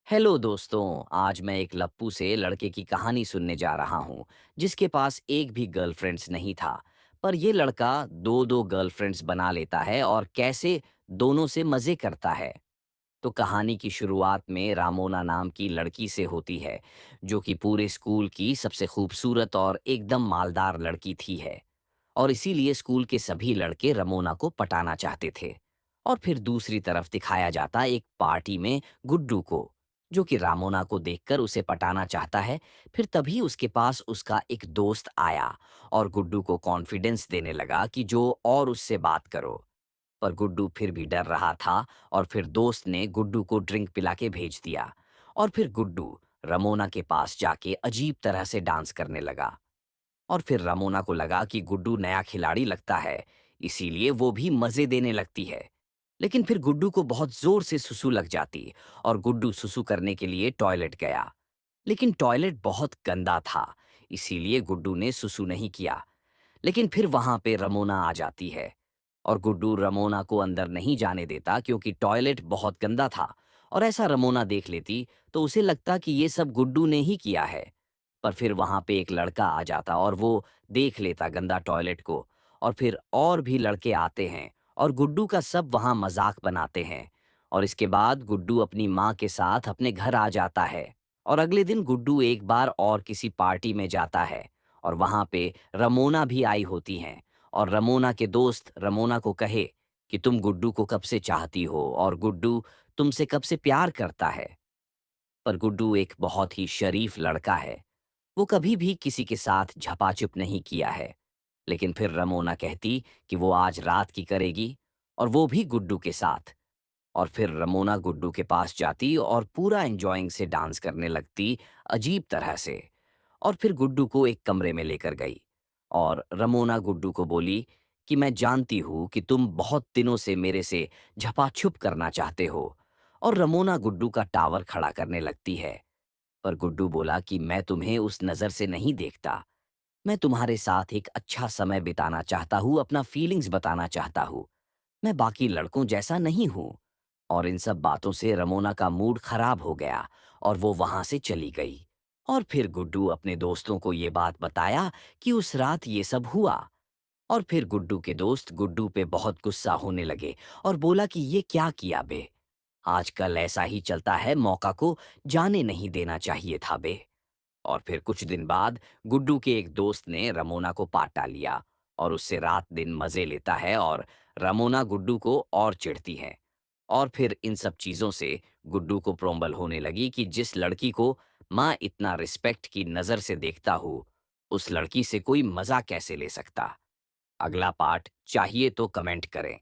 Hello दोस्तों। आज मैं एक लप्पू से लड़के की कहानी सुनने जा रहा हूँ जिसके पास एक भी गर्लफ्रेंड्स नहीं था। पर ये लड़का दो दो गर्लफ्रेंड्स बना लेता है और कैसे दोनों से मजे करता है। तो कहानी की शुरुआत में रामोना नाम की लड़की से होती है, जो कि पूरे स्कूल की सबसे खूबसूरत और एकदम मालदार लड़की थी है। और इसीलिए स्कूल के सभी लड़के रमोना को पटाना चाहते थे। और फिर दूसरी तरफ दिखाया जाता एक पार्टी में गुड्डू को, जो कि रामोना को देखकर उसे पटाना चाहता है। फिर तभी उसके पास उसका एक दोस्त आया और गुड्डू को कॉन्फिडेंस देने लगा कि जो और उससे बात करो। पर गुड्डू फिर भी डर रहा था और फिर दोस्त ने गुड्डू को ड्रिंक पिला के भेज दिया। और फिर गुड्डू रमोना के पास जाके अजीब तरह से डांस करने लगा। और फिर रमोना को लगा कि गुड्डू नया खिलाड़ी लगता है, इसीलिए वो भी मजे देने लगती है। लेकिन फिर गुड्डू को बहुत जोर से सुसु लग जाती और गुड्डू सुसु करने के लिए टॉयलेट गया। लेकिन टॉयलेट बहुत गंदा था, इसीलिए गुड्डू ने सुसु नहीं किया। लेकिन फिर वहां पे रमोना आ जाती है और गुड्डू रमोना को अंदर नहीं जाने देता क्योंकि टॉयलेट बहुत गंदा था। और ऐसा रमोना देख लेती तो उसे लगता कि ये सब गुड्डू ने ही किया है। पर फिर वहां पे एक लड़का आ जाता और वो देख लेता गंदा टॉयलेट को। और फिर और भी लड़के आते हैं और गुड्डू का सब वहां मजाक बनाते हैं। और इसके बाद गुड्डू अपनी माँ के साथ अपने घर आ जाता है। और अगले दिन गुड्डू एक बार और किसी पार्टी में जाता है और वहां पे रमोना भी आई होती हैं। और रमोना के दोस्त रमोना को कहे कि तुम गुड्डू को कब से चाहती हो और गुड्डू तुमसे कब से प्यार करता है। पर गुड्डू एक बहुत ही शरीफ लड़का है, वो कभी भी किसी के साथ झपाचुप नहीं किया है। लेकिन फिर रमोना कहती कि वो आज रात की करेगी, और वो भी गुड्डू के साथ। और फिर रमोना गुड्डू के पास जाती और पूरा एंजॉइंग से डांस करने लगती, अजीब तरह से। और फिर गुड्डू को एक कमरे में लेकर गई और रमोना गुड्डू को बोली कि मैं जानती हूँ कि तुम बहुत दिनों से मेरे से झपाछुप करना चाहते हो। और रमोना गुड्डू का टावर खड़ा करने लगती है। पर गुड्डू बोला कि मैं तुम्हें उस नज़र से नहीं देखता, मैं तुम्हारे साथ एक अच्छा समय बिताना चाहता हूँ, अपना फीलिंग्स बताना चाहता हूँ। मैं बाकी लड़कों जैसा नहीं हूँ। और इन सब बातों से रमोना का मूड खराब हो गया और वो वहां से चली गई। और फिर गुड्डू अपने दोस्तों को ये बात बताया कि उस रात ये सब हुआ। और फिर गुड्डू के दोस्त गुड्डू पे बहुत गुस्सा होने लगे और बोला कि ये क्या किया बे, आजकल ऐसा ही चलता है, मौका को जाने नहीं देना चाहिए था बे। और फिर कुछ दिन बाद गुड्डू के एक दोस्त ने रमोना को पाटा लिया और उससे रात दिन मजे लेता है और रमोना गुड्डू को और चिढ़ती है। और फिर इन सब चीजों से गुड्डू को प्रोंबल होने लगी कि जिस लड़की को माँ इतना रिस्पेक्ट की नजर से देखता हो, उस लड़की से कोई मजा कैसे ले सकता। अगला पार्ट चाहिए तो कमेंट करें।